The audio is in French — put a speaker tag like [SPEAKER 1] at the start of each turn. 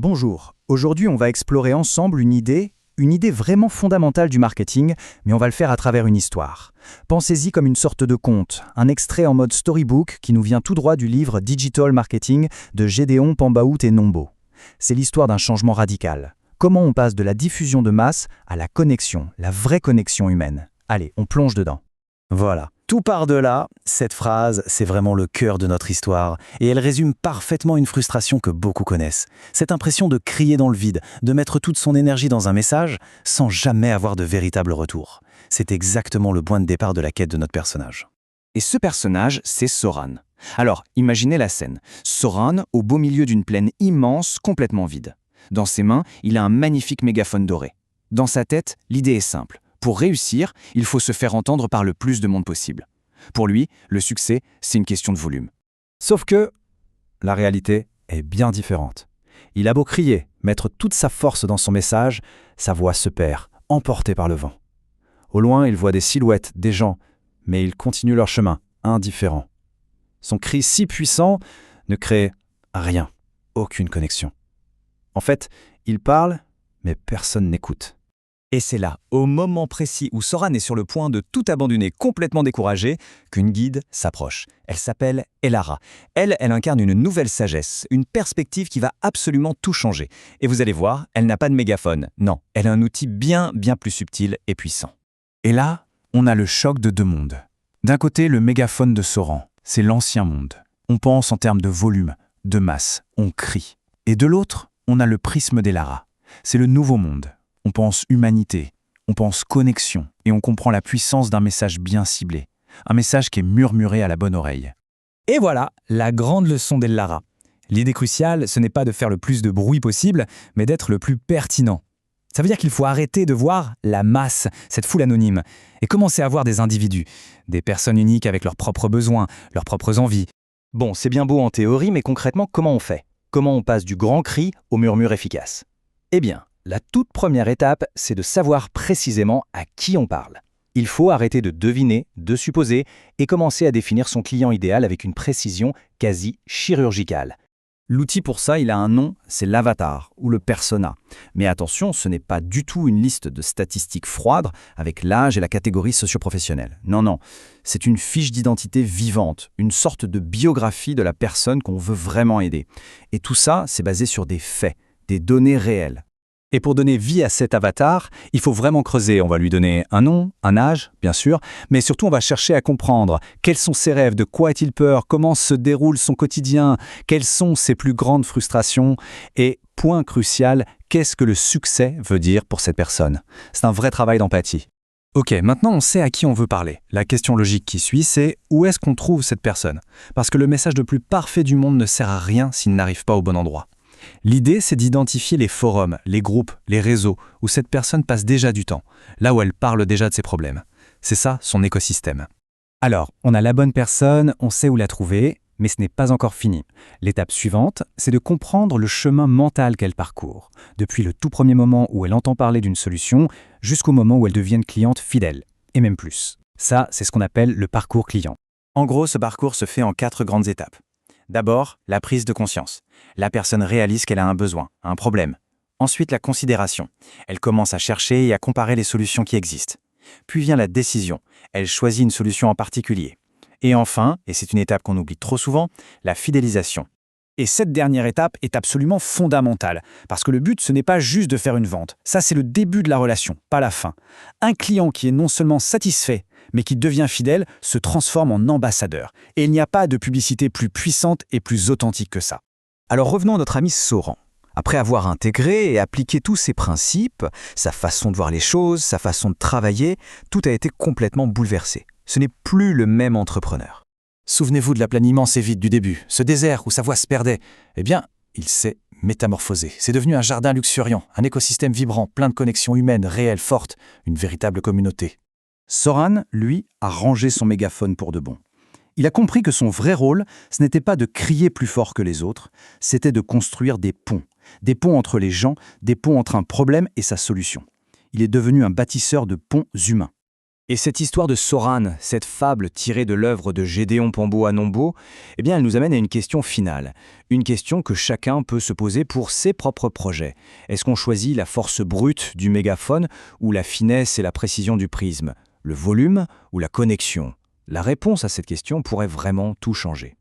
[SPEAKER 1] Bonjour, aujourd'hui on va explorer ensemble une idée vraiment fondamentale du marketing, mais on va le faire à travers une histoire. Pensez-y comme une sorte de conte, un extrait en mode storybook qui nous vient tout droit du livre Digital Marketing de Gédéon Pambaout et Nombo. C'est l'histoire d'un changement radical. Comment on passe de la diffusion de masse à la connexion, la vraie connexion humaine. Allez, on plonge dedans.
[SPEAKER 2] Voilà. Tout part de là, cette phrase, c'est vraiment le cœur de notre histoire, et elle résume parfaitement une frustration que beaucoup connaissent. Cette impression de crier dans le vide, de mettre toute son énergie dans un message, sans jamais avoir de véritable retour. C'est exactement le point de départ de la quête de notre personnage.
[SPEAKER 3] Et ce personnage, c'est Soran. Alors, imaginez la scène. Soran, au beau milieu d'une plaine immense, complètement vide. Dans ses mains, il a un magnifique mégaphone doré. Dans sa tête, l'idée est simple. Pour réussir, il faut se faire entendre par le plus de monde possible. Pour lui, le succès, c'est une question de volume.
[SPEAKER 4] Sauf que la réalité est bien différente. Il a beau crier, mettre toute sa force dans son message, sa voix se perd, emportée par le vent. Au loin, il voit des silhouettes, des gens, mais ils continuent leur chemin, indifférents. Son cri si puissant ne crée rien, aucune connexion. En fait, il parle, mais personne n'écoute.
[SPEAKER 3] Et c'est là, au moment précis où Soran est sur le point de tout abandonner complètement découragé, qu'une guide s'approche. Elle s'appelle Elara. Elle incarne une nouvelle sagesse, une perspective qui va absolument tout changer. Et vous allez voir, elle n'a pas de mégaphone. Non, elle a un outil bien plus subtil et puissant.
[SPEAKER 5] Et là, on a le choc de deux mondes. D'un côté, le mégaphone de Soran, c'est l'ancien monde. On pense en termes de volume, de masse, on crie. Et de l'autre, on a le prisme d'Elara. C'est le nouveau monde. On pense humanité, on pense connexion, et on comprend la puissance d'un message bien ciblé. Un message qui est murmuré à la bonne oreille.
[SPEAKER 3] Et voilà, la grande leçon d'Elara. L'idée cruciale, ce n'est pas de faire le plus de bruit possible, mais d'être le plus pertinent. Ça veut dire qu'il faut arrêter de voir la masse, cette foule anonyme, et commencer à voir des individus, des personnes uniques avec leurs propres besoins, leurs propres envies.
[SPEAKER 1] Bon, c'est bien beau en théorie, mais concrètement, comment on fait? Comment on passe du grand cri au murmure efficace? Eh bien, la toute première étape, c'est de savoir précisément à qui on parle. Il faut arrêter de deviner, de supposer et commencer à définir son client idéal avec une précision quasi chirurgicale. L'outil pour ça, il a un nom, c'est l'avatar ou le persona. Mais attention, ce n'est pas du tout une liste de statistiques froides avec l'âge et la catégorie socio-professionnelle. Non, c'est une fiche d'identité vivante, une sorte de biographie de la personne qu'on veut vraiment aider. Et tout ça, c'est basé sur des faits, des données réelles. Et pour donner vie à cet avatar, il faut vraiment creuser. On va lui donner un nom, un âge, bien sûr, mais surtout on va chercher à comprendre quels sont ses rêves, de quoi a-t-il peur, comment se déroule son quotidien, quelles sont ses plus grandes frustrations et, point crucial, qu'est-ce que le succès veut dire pour cette personne. C'est un vrai travail d'empathie.
[SPEAKER 4] Ok, maintenant on sait à qui on veut parler. La question logique qui suit, c'est où est-ce qu'on trouve cette personne? Parce que le message le plus parfait du monde ne sert à rien s'il n'arrive pas au bon endroit. L'idée, c'est d'identifier les forums, les groupes, les réseaux où cette personne passe déjà du temps, là où elle parle déjà de ses problèmes. C'est ça, son écosystème.
[SPEAKER 1] Alors, on a la bonne personne, on sait où la trouver, mais ce n'est pas encore fini. L'étape suivante, c'est de comprendre le chemin mental qu'elle parcourt, depuis le tout premier moment où elle entend parler d'une solution jusqu'au moment où elle devient une cliente fidèle, et même plus. Ça, c'est ce qu'on appelle le parcours client. En gros, ce parcours se fait en 4 grandes étapes. D'abord, la prise de conscience. La personne réalise qu'elle a un besoin, un problème. Ensuite, la considération. Elle commence à chercher et à comparer les solutions qui existent. Puis vient la décision. Elle choisit une solution en particulier. Et enfin, et c'est une étape qu'on oublie trop souvent, la fidélisation. Et cette dernière étape est absolument fondamentale, parce que le but, ce n'est pas juste de faire une vente. Ça, c'est le début de la relation, pas la fin. Un client qui est non seulement satisfait, mais qui devient fidèle, se transforme en ambassadeur. Et il n'y a pas de publicité plus puissante et plus authentique que ça. Alors revenons à notre ami Soran. Après avoir intégré et appliqué tous ses principes, sa façon de voir les choses, sa façon de travailler, tout a été complètement bouleversé. Ce n'est plus le même entrepreneur.
[SPEAKER 2] Souvenez-vous de la plaine immense et vide du début, ce désert où sa voix se perdait. Eh bien, il s'est métamorphosé. C'est devenu un jardin luxuriant, un écosystème vibrant, plein de connexions humaines, réelles, fortes, une véritable communauté.
[SPEAKER 1] Soran, lui, a rangé son mégaphone pour de bon. Il a compris que son vrai rôle, ce n'était pas de crier plus fort que les autres, c'était de construire des ponts entre les gens, des ponts entre un problème et sa solution. Il est devenu un bâtisseur de ponts humains.
[SPEAKER 3] Et cette histoire de Soran, cette fable tirée de l'œuvre de Gédéon Pambo Anombo, eh bien, elle nous amène à une question finale. Une question que chacun peut se poser pour ses propres projets. Est-ce qu'on choisit la force brute du mégaphone ou la finesse et la précision du prisme? Le volume ou la connexion? La réponse à cette question pourrait vraiment tout changer.